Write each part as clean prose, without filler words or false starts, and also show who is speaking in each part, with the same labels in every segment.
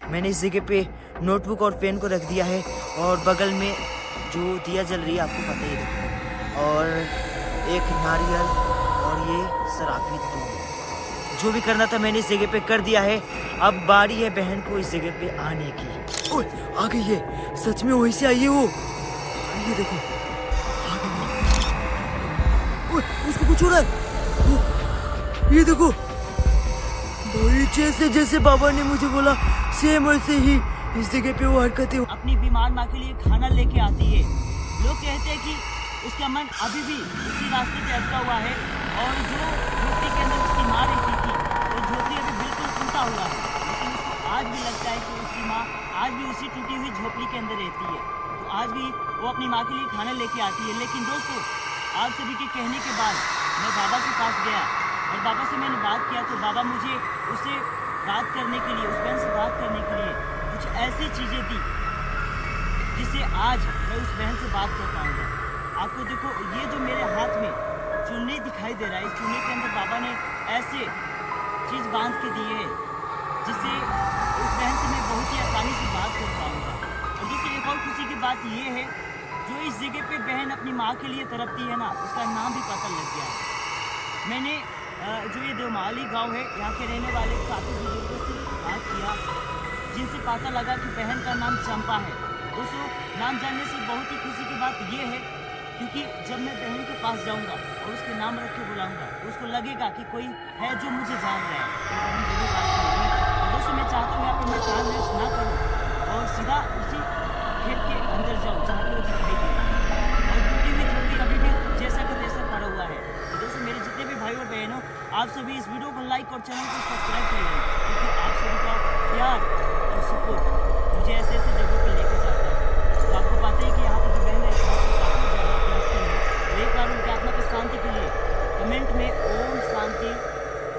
Speaker 1: मैंने इस जगह पे नोटबुक और पेन को रख दिया है और बगल में जो दिया जल रही है आपको पता ही है, और एक नारियल और ये शराबी दूध। जो भी करना था मैंने इस जगह पे कर दिया है। अब बारी है बहन को इस जगह पे आने की। ओए, आ गई है, सच में वहीं से आई है वो। ये देखो, आ गई। ओए, उसको कुछ हो रहा है। ये देखो भाई, जैसे जैसे बाबा ने मुझे बोला सेम वैसे ही इस जगह पे वो हरकतें अपनी बीमार माँ के लिए खाना लेके आती है। लोग कहते हैं कि उसका मन अभी भी उसी रास्ते पे अटका हुआ है और जो झोपड़ी के अंदर उसकी माँ रहती थी वो झोपड़ी अभी बिल्कुल टूटा हुआ है, लेकिन उसको आज भी लगता है कि उसकी माँ आज भी उसी टूटी हुई झोपड़ी के अंदर रहती है। तो आज भी वो अपनी माँ के लिए खाना लेके आती है। लेकिन दोस्तों, आप सभी के कहने के बाद मैं बाबा के पास गया और बाबा से मैंने बात किया तो बाबा मुझे उससे बात करने के लिए, उस बहन से बात करने के लिए कुछ ऐसी चीज़ें दी जिससे आज मैं उस बहन से बात कर पाऊँगा। आपको देखो, ये जो मेरे हाथ में चुन्नी दिखाई दे रहा है, इस चुन्नी के अंदर बाबा ने ऐसे चीज़ बांध के दी है जिससे उस बहन से मैं बहुत ही आसानी से बात कर पाऊँगा। और जिससे एक और खुशी की बात ये है, जो इस जगह पे बहन अपनी माँ के लिए तड़पती है ना, उसका नाम भी पता लग गया है। मैंने जो ये देवमाली गांव है, यहाँ के रहने वाले काफ़ी बुजुर्गों से बात किया जिनसे पता लगा कि बहन का नाम चंपा है। दोस्तों, नाम जानने से बहुत ही खुशी की बात ये है क्योंकि जब मैं बहन के पास जाऊंगा और उसके नाम रख के बुलाऊंगा तो उसको लगेगा कि कोई है जो मुझे जान रहा है, तो बहन जरूर बात करेगी। तो दोस्तों, मैं चाहता हूँ यहाँ पर मैं टाइम वेस्ट ना करूँ और सीधा उसी खेत के अंदर जाऊँ जहाँ पर वो दिखाई दे और टूटी हुई झोपड़ी अभी भी जैसा का तैसा पड़ा हुआ है। तो दोस्तों, मेरे जितने भी भाई और बहनों, आप सभी इस वीडियो को लाइक और चैनल को सब्सक्राइब करिए क्योंकि आप सभी का प्यार और सपोर्ट मुझे ऐसे ऐसे जगहों पर लेकर जाता है। तो आपको पता है कि यहाँ पर जो बहन है काफ़ी ज़्यादा तड़पती है। तो एक बार उनकी आत्मा की शांति के लिए कमेंट में ओम शांति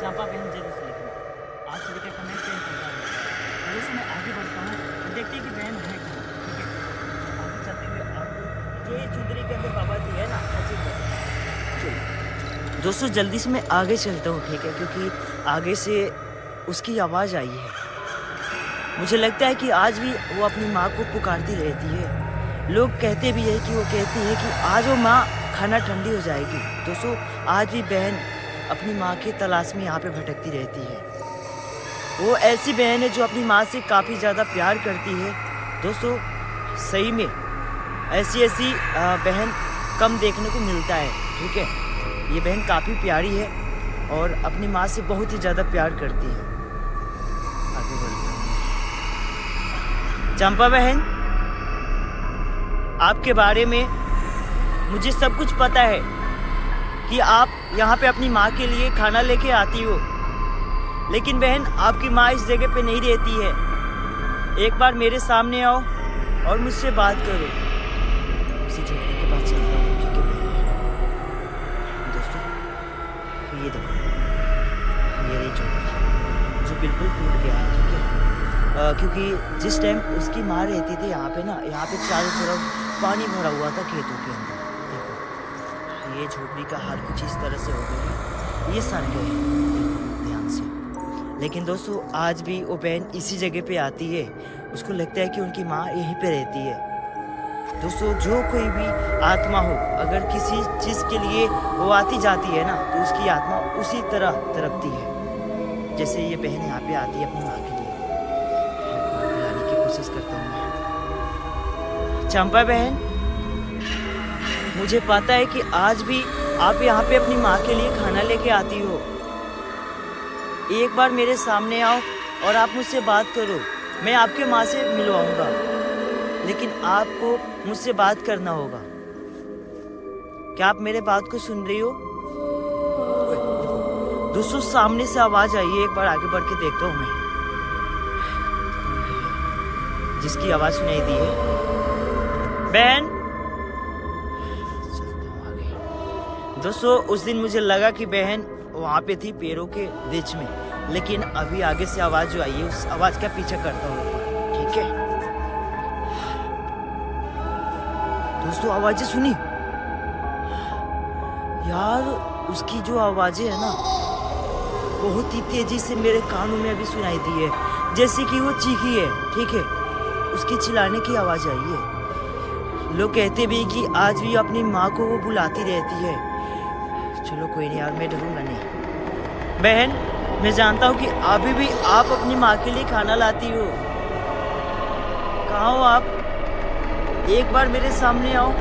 Speaker 1: चंपा बहन जरूर से लिखें। आप सभी का कमेंट पेन करता है। तो दोस्तों, मैं आगे बढ़ता हूँ और देखते हैं कि बहन है कहाँ। ठीक है, आगे चलते हुए आपको जो ये चुंदरी के अंदर बाबा जी है ना, अच्छी दोस्तों जल्दी से मैं आगे चलता हूँ। ठीक है, क्योंकि आगे से उसकी आवाज़ आई है। मुझे लगता है कि आज भी वो अपनी माँ को पुकारती रहती है। लोग कहते भी है कि वो कहती है कि आज वो माँ खाना ठंडी हो जाएगी। दोस्तों, आज भी बहन अपनी माँ की तलाश में यहाँ पे भटकती रहती है। वो ऐसी बहन है जो अपनी माँ से काफ़ी ज़्यादा प्यार करती है। दोस्तों, सही में ऐसी बहन कम देखने को मिलता है। ठीक है, ये बहन काफ़ी प्यारी है और अपनी माँ से बहुत ही ज़्यादा प्यार करती है। आगे बढ़ते हैं। चंपा बहन, आपके बारे में मुझे सब कुछ पता है कि आप यहाँ पे अपनी माँ के लिए खाना लेके आती हो, लेकिन बहन आपकी माँ इस जगह पे नहीं रहती है। एक बार मेरे सामने आओ और मुझसे बात करो। उसी झोपड़ी के पास चलता हूँ। ये देखो, ये रही झोपड़ी जो बिल्कुल टूट गया है। ठीक है, क्योंकि जिस टाइम उसकी माँ रहती थी यहाँ पे ना, यहाँ पे चारों तरफ पानी भरा हुआ था खेतों के अंदर। देखो, ये झोपड़ी का हाल कुछ इस तरह से हो गया, ये सड़ गए। देखो ध्यान से। लेकिन दोस्तों, आज भी वो बहन इसी जगह पे आती है। उसको लगता है कि उनकी माँ यहीं पे रहती है। दोस्तों, जो कोई भी आत्मा हो, अगर किसी चीज़ के लिए वो आती जाती है ना, तो उसकी आत्मा उसी तरह तड़पती है जैसे ये बहन यहाँ पे आती है अपनी माँ के लिए। बुलाने की कोशिश करता हूँ मैं। चंपा बहन, मुझे पता है कि आज भी आप यहाँ पे अपनी माँ के लिए खाना लेके आती हो। एक बार मेरे सामने आओ और आप मुझसे बात करो। मैं आपके माँ से मिलवाऊंगा, लेकिन आपको मुझसे बात करना होगा। क्या आप मेरे बात को सुन रही हो? दोस्तों, सामने से आवाज आई है। एक बार आगे बढ़ के देखता हूँ मैं, जिसकी आवाज सुनाई दी है। बहन, चलता हूँ आगे। दोस्तों, उस दिन मुझे लगा कि बहन वहाँ पे थी पेड़ों के बीच में, लेकिन अभी आगे से आवाज जो आई है उस आवाज का पीछा करता हूँ। ठीक है दोस्तों, आवाजें सुनी यार, उसकी जो आवाजें है ना बहुत ही तेजी से मेरे कानों में अभी सुनाई दी है, जैसे कि वो चीखी है, ठीक है, उसके चिल्लाने की आवाज आई है। लोग कहते भी कि आज भी अपनी माँ को वो बुलाती रहती है। चलो कोई नहीं यार, मैं डरूंगा नहीं। बहन, मैं जानता हूँ कि अभी भी आप अपनी माँ के लिए खाना लाती हो। कहाँ हो आप? एक बार मेरे सामने आओ।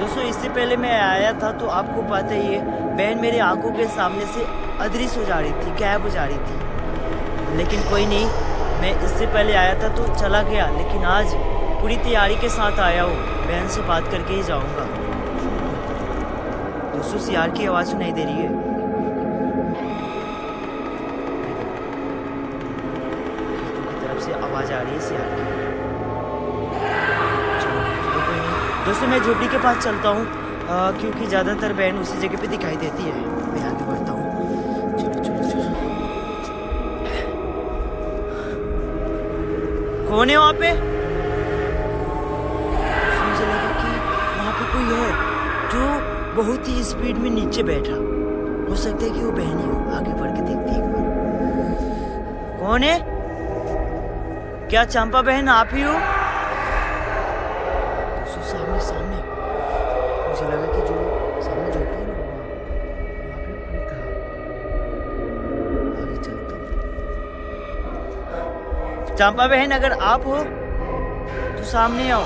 Speaker 1: दोस्तों, इससे पहले मैं आया था तो आपको पता ही है, बहन मेरे आंखों के सामने से अदृश्य हो जा रही थी, गायब हो जा रही थी। लेकिन कोई नहीं, मैं इससे पहले आया था तो चला गया, लेकिन आज पूरी तैयारी के साथ आया हूँ। बहन से बात करके ही जाऊंगा। दोस्तों, सियार की आवाज सुनाई दे रही है। की तरफ से आवाज आ रही है सियार की। चलो कोई नहीं दोस्तों, मैं झोपड़ी के पास चलता हूँ, क्योंकि ज्यादातर बहन उसी जगह पे दिखाई देती है। मैं आगे बढ़ता हूँ। चलो चलो चलो। कौन है वहाँ पे? मुझे लगा कि वहाँ पे कोई है जो बहुत ही स्पीड में नीचे बैठा। हो सकता है कि वो बहन ही हो। आगे बढ़ के देखते हैं एक बार। कौन है? क्या चंपा बहन आप ही हो? दोस्तों, सामने सामने मुझे लगा कि जो सामने झोपड़ी है ना, वहाँ पे कोई था। आगे चलता हूँ। चंपा बहन, अगर आप हो तो सामने आओ।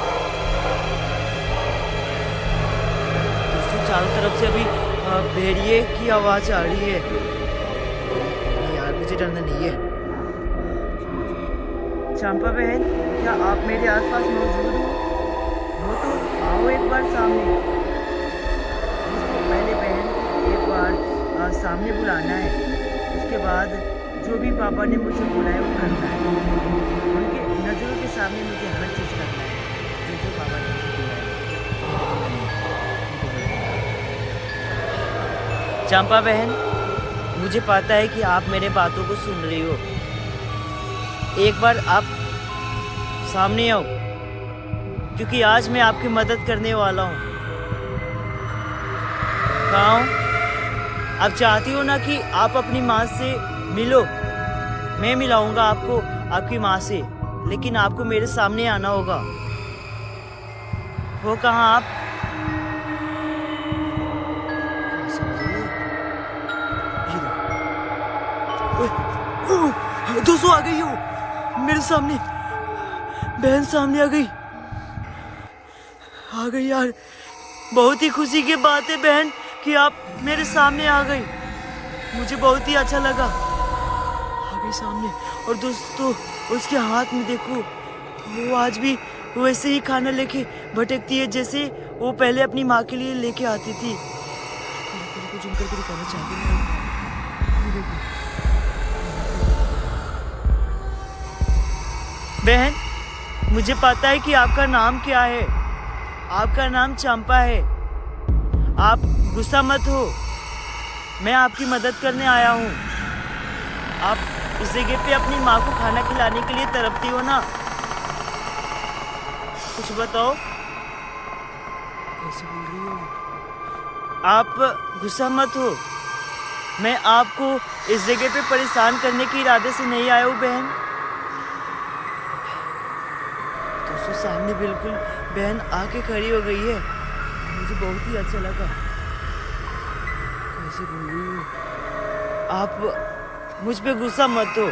Speaker 1: दोस्तों, चारों तरफ से अभी भेड़िए की आवाज आ रही है। नहीं यार, मुझे डरना नहीं है। चंपा बहन, क्या आप मेरे आसपास मौजूद हो तो आओ एक बार सामने। दोस्तों, पहले बहन को एक बार सामने बुलाना है, उसके बाद जो भी पापा ने मुझे बुलाया वो करना है। उनके नज़रों के सामने मुझे हर चीज़ करना है जो जो पापा ने मुझे बुलाया। चंपा बहन, मुझे पता है कि आप मेरे बातों को सुन रही हो। एक बार आप सामने आओ, क्योंकि आज मैं आपकी मदद करने वाला हूँ। कहाँ हूँ? आप चाहती हो ना कि आप अपनी माँ से मिलो? मैं मिलाऊंगा आपको आपकी माँ से, लेकिन आपको मेरे सामने आना होगा। वो कहाँ आप? दोस्तों, आ गई हो मेरे सामने। बहन सामने आ गई यार। बहुत ही खुशी की बात है बहन कि आप मेरे सामने आ गई। मुझे बहुत ही अच्छा लगा। आ गई सामने। और दोस्तों, उसके हाथ में देखो, वो आज भी वैसे ही खाना लेके भटकती है जैसे वो पहले अपनी माँ के लिए लेके आती थी। कुछ उनकर भी दिखाना चाहती हूँ। बहन, मुझे पता है कि आपका नाम क्या है। आपका नाम चंपा है। आप गुस्सा मत हो, मैं आपकी मदद करने आया हूँ। आप इस जगह पे अपनी माँ को खाना खिलाने के लिए तड़पती हो ना? कुछ बताओ, कैसे बोल रही हो? आप गुस्सा मत हो, मैं आपको इस जगह पे परेशान करने के इरादे से नहीं आया हूँ बहन। दोस्तों, सामने बिल्कुल बहन आके खड़ी हो गई है। मुझे बहुत ही अच्छा लगा। कैसे बोल रही हो? आप मुझ पे गुस्सा मत हो,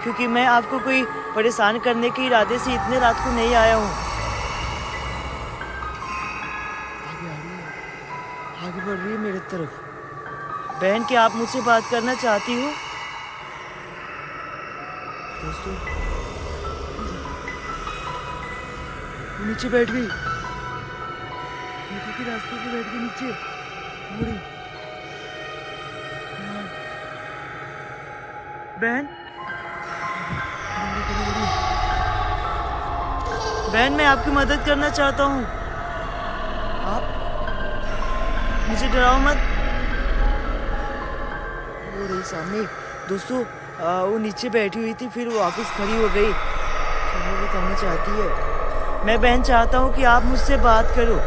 Speaker 1: क्योंकि मैं आपको कोई परेशान करने के इरादे से इतने रात को नहीं आया हूँ। आगे आ रही है, आगे बढ़ रही है मेरे तरफ। बहन, क्या आप मुझसे बात करना चाहती हो? दोस्तों, नीचे बैठ गई। रास्ते पे बैठ गई नीचे। मुड़ी। बहन, बहन, मैं आपकी मदद करना चाहता हूँ। आप मुझे डराओ मत। वो रही सामने। दोस्तों, वो नीचे बैठी हुई थी, फिर वो वापस खड़ी हो गई। वो बताना चाहती है। मैं बहन चाहता हूँ कि आप मुझसे बात करो।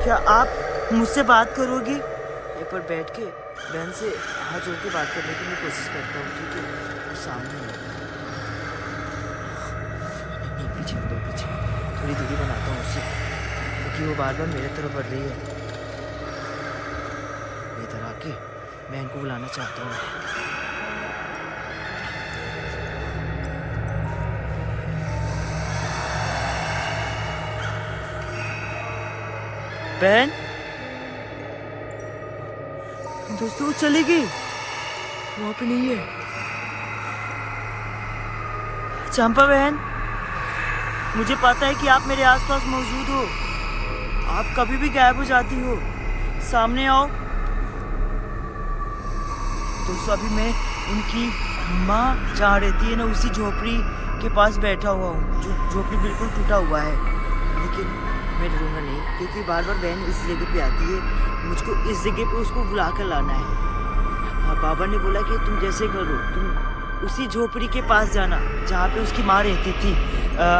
Speaker 1: क्या आप मुझसे बात करोगी? एक बार बैठ के बहन से हाथ जोड़ के बात करने की मैं कोशिश करता हूँ, ठीक है? वो सामने है। नहीं, पीछे दो, पीछे थोड़ी दूरी बनाता हूँ उससे, क्योंकि वो बार बार मेरे तरफ बढ़ रही है। इधर आके बहन को बुलाना चाहता हूँ। बहन, दोस्तों वो चली गई, वहाँ पे नहीं है। चंपा बहन, मुझे पता है कि आप मेरे आसपास मौजूद हो। आप कभी भी गायब हो जाती हो। सामने आओ। दोस्तों अभी मैं उनकी माँ जहाँ रहती है ना, उसी झोपड़ी के पास बैठा हुआ हूँ, जो झोपड़ी बिल्कुल टूटा हुआ है। लेकिन मैं डरूंगा नहीं, क्योंकि बार बार बहन इस जगह पे आती है। मुझको इस जगह पे उसको बुला कर लाना है। हाँ, बाबा ने बोला कि तुम जैसे करो, तुम उसी झोपड़ी के पास जाना जहाँ पे उसकी माँ रहती थी,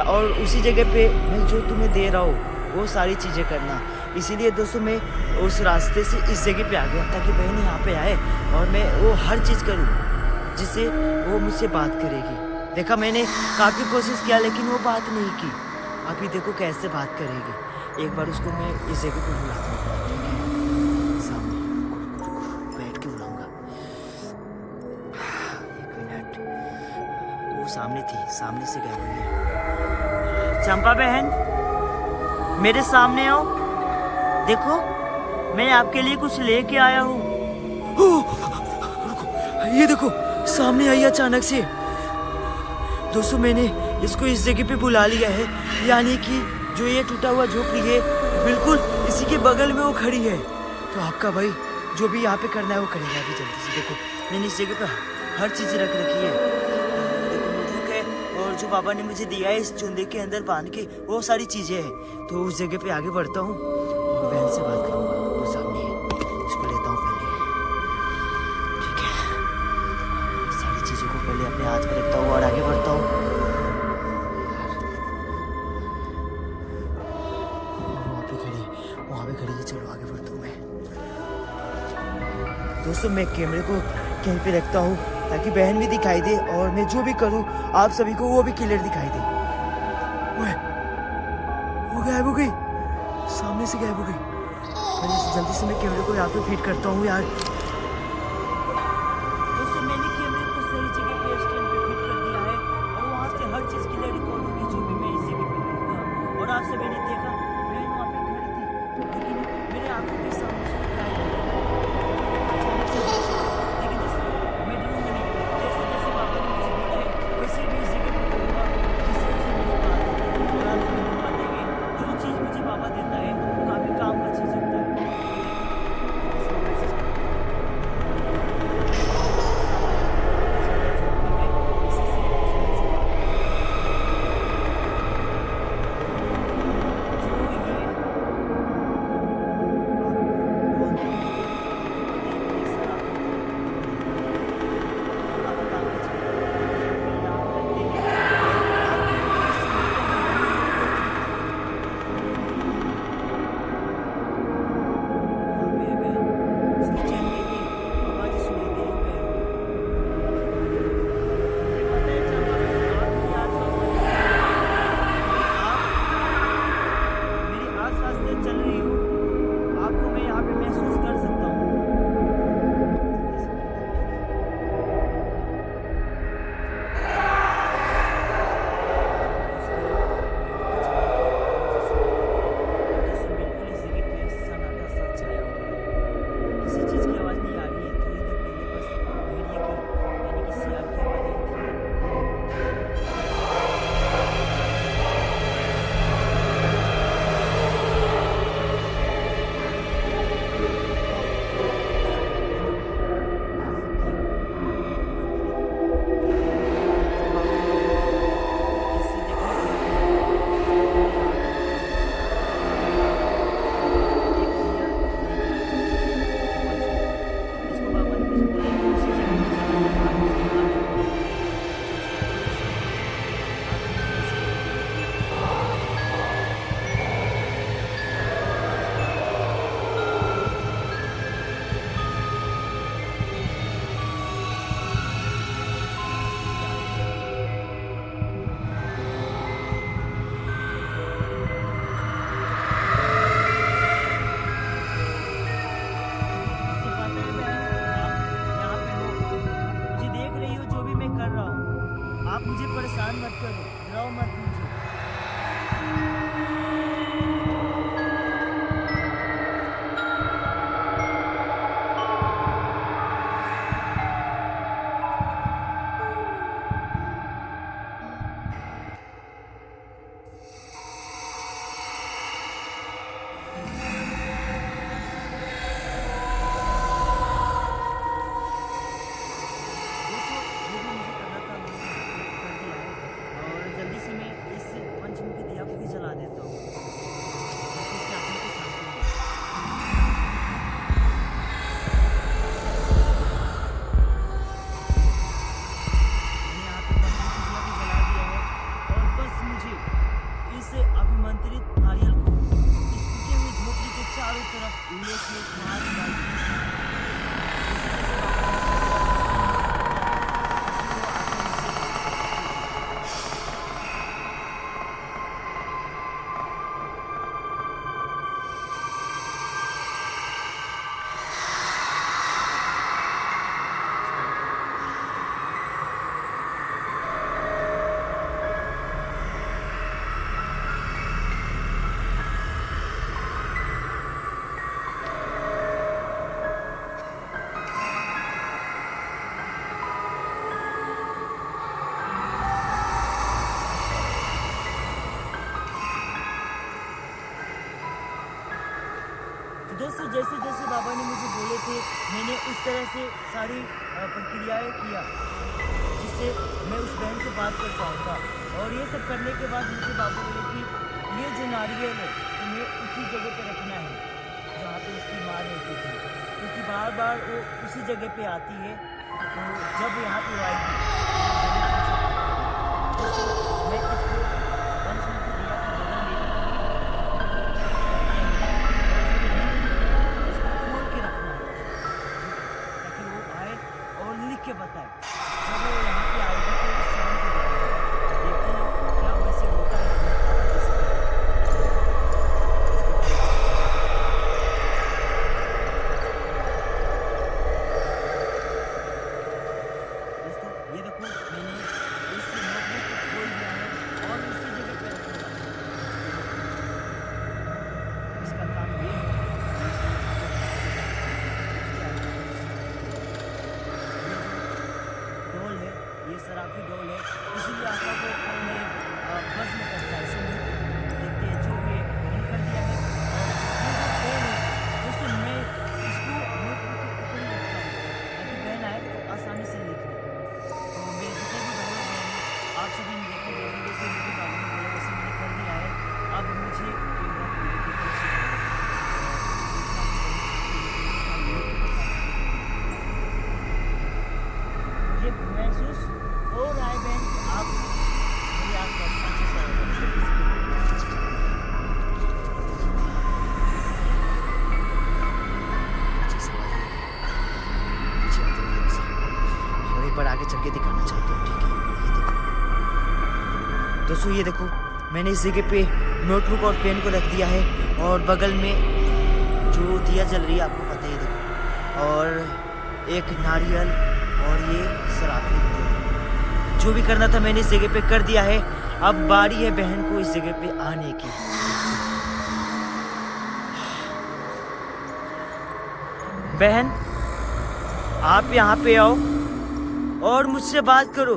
Speaker 1: और उसी जगह पे मैं जो तुम्हें दे रहा हूँ वो सारी चीज़ें करना। इसीलिए दोस्तों मैं उस रास्ते से इस जगह पे आ गया, ताकि बहन यहाँ पे आए और मैं वो हर चीज़ करूँ जिससे वो मुझसे बात करेगी। देखा, मैंने काफ़ी कोशिश किया लेकिन वो बात नहीं की। अभी देखो कैसे बात करेगी। एक बार उसको मैं इस जगह पे बुलाता हूँ, सामने बैठ के बुलाऊंगा। एक मिनट, वो सामने थी, सामने से गायब हो गया। चंपा बहन, मेरे सामने आओ। देखो, मैं आपके लिए कुछ लेके आया हूँ। ये देखो, सामने आई अचानक से। दोस्तों मैंने इसको इस जगह पे बुला लिया है, यानी कि जो ये टूटा हुआ झोपड़ी है बिल्कुल इसी के बगल में वो खड़ी है। तो आपका भाई जो भी यहाँ पे करना है वो करेगा अभी जल्दी से। देखो, मैंने इस जगह पे हर चीज़ रख रखी है। देखो, नोटबुक है, और जो बाबा ने मुझे दिया है इस चुंदे के अंदर बांध के, वो सारी चीज़ें हैं। तो उस जगह पे आगे बढ़ता हूँ और बहन से बात करूँगा। वो सामने है, इसको लेता हूँ पहले, ठीक है? सारी चीज़ों को पहले अपने हाथ में रखता हूँ और आगे बढ़ता हूँ। वहाँ पे खड़ी है, चलो आगे बढ़ता हूँ मैं। दोस्तों मैं कैमरे को कहीं पे रखता हूँ ताकि बहन भी दिखाई दे, और मैं जो भी करूँ आप सभी को वो भी क्लियर दिखाई दे। वो गायब हो गई, सामने से गायब हो गई। जल्दी से मैं कैमरे को यहाँ पे फिट करता हूँ यार। दोस्तों मैंने कैमरे को सही जगह पे स्टैंड पे फिट कर दिया है, और वहाँ से हर चीज़ क्लियर रिकॉर्ड होगी जो भी मैं इस जगह पे करूँगा। और आप सभी ने देखा, बहन वहाँ पे खड़ी थी, लेकिन मेरे आंखों के सामने से गायब हो गई। अचानक से, लेकिन दोस्तों मैं डरूंगा नहीं। जैसे जैसे पापा ने मुझे बोला है वैसे भी इस जगह पे करूँगा, जिससे उसे मेरी बात हो। और आप सभी को बताएंगे, जो चीज़ मुझे पापा देता है काफ़ी काम का चीज़ होता है। परेशान मत करो, डराओ मत मुझे। दोस्तों, जो भी मुझे करना था मैंने कर दिया है और जल्दी से मैं इस पंचमुखी दिया को भी जला देता हूँ ताकि इसके आत्मा को शांति मिले। मैंने यहाँ पे पंचमुखी दिया भी जला दिया है और बस मुझे इस अभिमंत्रित नारियल को इस टूटे हुए झोपड़ी के चारों तरफ लेके मार डालना है। जैसे जैसे बाबा ने वो आत्मा मुझसे बात तो दोस्तों, जैसे जैसे बाबा ने मुझे बोले थे मैंने उस तरह से सारी प्रक्रियाएं किया जिससे मैं उस बहन से बात कर पाऊँगा। और ये सब करने के बाद मुझे बाबा बोले कि ये जो नारियल है तुम्हें उसी जगह पे रखना है जहाँ पे उसकी माँ रहती थी, क्योंकि बार बार वो उसी जगह पे आती है। तो जब यहाँ पे वो आएगी तो मैं इसको पंचमुखी दिया के बगल में इसको खोल के रखना है ताकि वो आए और लिख के बताए। जब वो यहाँ पे आएगी तो वो शांत हो जाएगी। देखते हैं क्या वैसे होता है या नहीं पापा जैसे करें। दोस्तों, ये देखो मैंने इस नोटबुक को खोल दिया है और उसी जगह पे रखूंगा। इसका काम ये है डोल है, ये शराबी डोल है, इसीलिए आत्मा को मैं भस्म करता है, सम्मिलित करता है। देखते हैं जो भी है मैंने कर दिया है। और ये जो पेन है दोस्तों, मैं इसको नोटबुक के ऊपर ही रखता हूँ ताकि बहन आए तो आसानी से लिख ले। तो मेरे जितने भी भाई बहन हैं आप सभी ने देखा जैसे जैसे मेरे बाबा ने बोला वैसे मैंने कर दिया है। अब मुझे कैमरा को लेके पीछे मुझे महसूस हो रहा है बहन कि आप मेरे आसपास अच्छे से आए हैं। अच्छे से आए हैं। पीछे आते हैं यहाँ से। और एक बार आगे चल के दिखाना चाहता हूँ, ठीक है? ये देखो दोस्तों, ये देखो मैंने इस जगह पे नोटबुक और पेन को रख दिया है और बगल में जो दिया जल रही है आपको पता ही है, देखो। और एक नारियल और ये शराबी दूध। जो भी करना था मैंने इस जगह पे कर दिया है। अब बारी है बहन को इस जगह पे आने की। बहन, आप यहाँ पे आओ और मुझसे बात करो।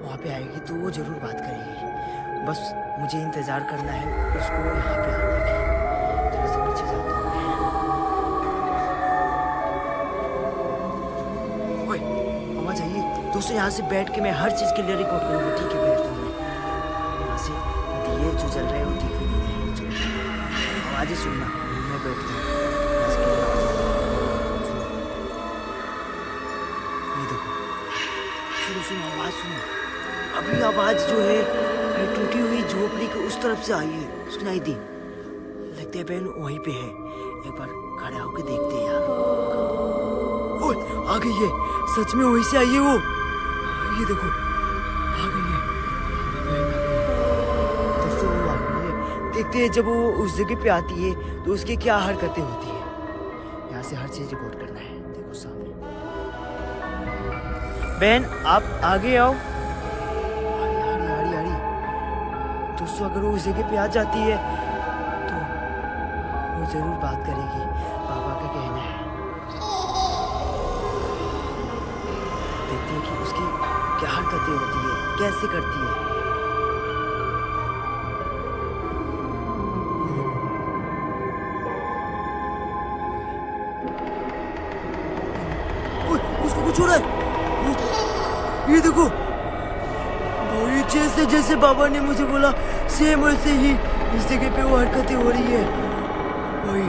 Speaker 1: वहाँ पे आएगी तो वो जरूर बात करेगी, बस मुझे इंतजार करना है उसको यहाँ पे आने की। थोड़ा सा पीछे जाता हूँ। ओए, आवाज आई है दोस्तों। यहाँ से बैठ के मैं हर चीज़ के लिए रिकॉर्ड करूँगा, ठीक है? बैठता हूँ मैं यहाँ से। दिए जो जल रहे हैं वो ठीक है, आवाज़ें सुनना। मैं बैठता हूँ यहाँ से। ये देखो, सुनो सुनो, आवाज़ सुनो। अभी आवाज़ जो है टूटी हुई झोपड़ी के उस तरफ से आई है, सुनाई दी। लगता है बहन वहीं पे है। एक बार खड़े होके देखते हैं यार। ओए, आ गई है, सच में वहीं से आई है वो। ये देखो, आ गई है। दोस्तों, वो आ गई है। देखते हैं जब वो उस जगह पे आती है तो उसकी क्या हरकतें होती है। यहाँ से हर चीज रिकॉर्ड करना है। देखो सामने। बहन, आप आगे आओ दोस्तों अगर वो उस जगह पे आ जाती है तो वो जरूर बात करेगी, पापा का कहना है। देखते हैं कि उसकी क्या हरकतें होती है, कैसे करती है। ओए, उसको कुछ हो रहा है। ये देखो, वही जैसे जैसे बाबा ने मुझे बोला सेम वैसे ही इस जगह पे वो हरकतें हो रही है। वही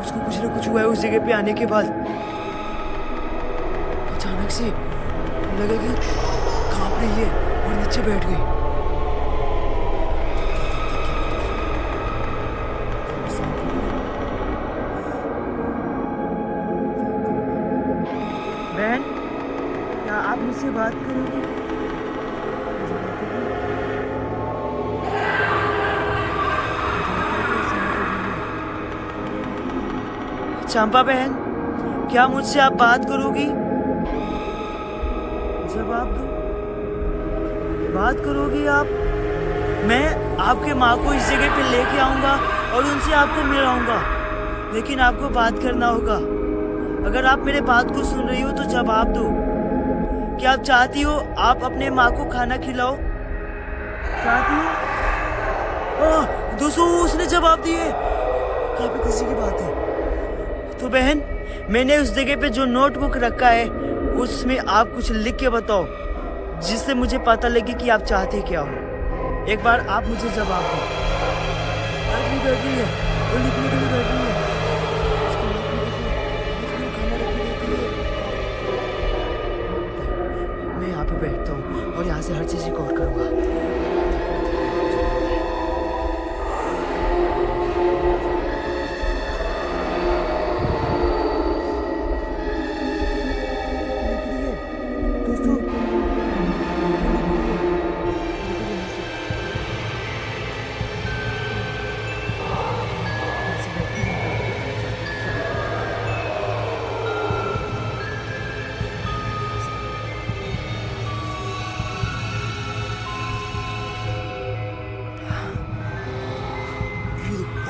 Speaker 1: उसको कुछ ना कुछ हुआ है उस जगह पे आने के बाद। अचानक से लगा कि कांप रही है और नीचे बैठ गई। बहन, क्या आप मुझसे बात करोगे? चंपा बहन, क्या मुझसे आप बात करोगी? जवाब दो, बात करोगी आप? मैं आपके माँ को इस जगह पे लेके आऊंगा और उनसे आपको मिलाऊंगा, लेकिन आपको बात करना होगा। अगर आप मेरे बात को सुन रही हो तो जवाब दो। क्या आप चाहती हो आप अपने माँ को खाना खिलाओ? चाहती हो? दोस्तों उसने जवाब दिए। काफी खुशी की बात है। तो बहन, मैंने उस जगह पे जो नोटबुक रखा है उसमें आप कुछ लिख के बताओ, जिससे मुझे पता लगे कि आप चाहते क्या हो। एक बार आप मुझे जवाब दो। बैठ रही है, वो लिखने के लिए बैठ रही है। मैं यहाँ पे बैठता हूँ और यहाँ से हर चीज रिकॉर्ड करूँगा।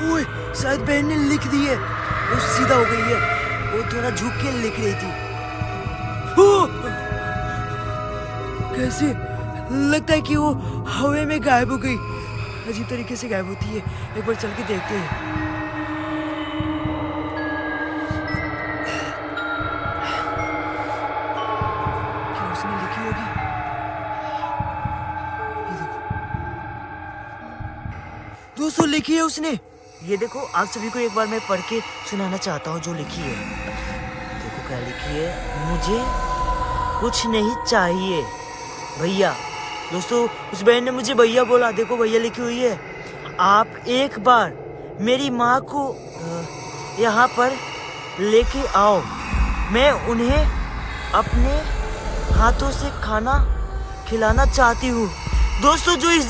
Speaker 1: ओए, शायद बहन ने लिख दी है। वो सीधा हो गई है, वो थोड़ा झुक के लिख रही थी। कैसे? लगता है कि वो हवा में गायब हो गई। अजीब तरीके से गायब होती है। एक बार चल के देखते हैं। क्या उसने लिखी होगी? ये देखो दोस्तों, लिखी है उसने। ये देखो, आप सभी को एक बार मैं पढ़ के सुनाना चाहता हूँ जो लिखी है। देखो क्या लिखी है। मुझे कुछ नहीं चाहिए भैया। दोस्तों उस बहन ने मुझे भैया बोला। देखो भैया लिखी हुई है। आप एक बार मेरी माँ को यहाँ पर लेके आओ, मैं उन्हें अपने हाथों से खाना खिलाना चाहती हूँ। दोस्तों जो इस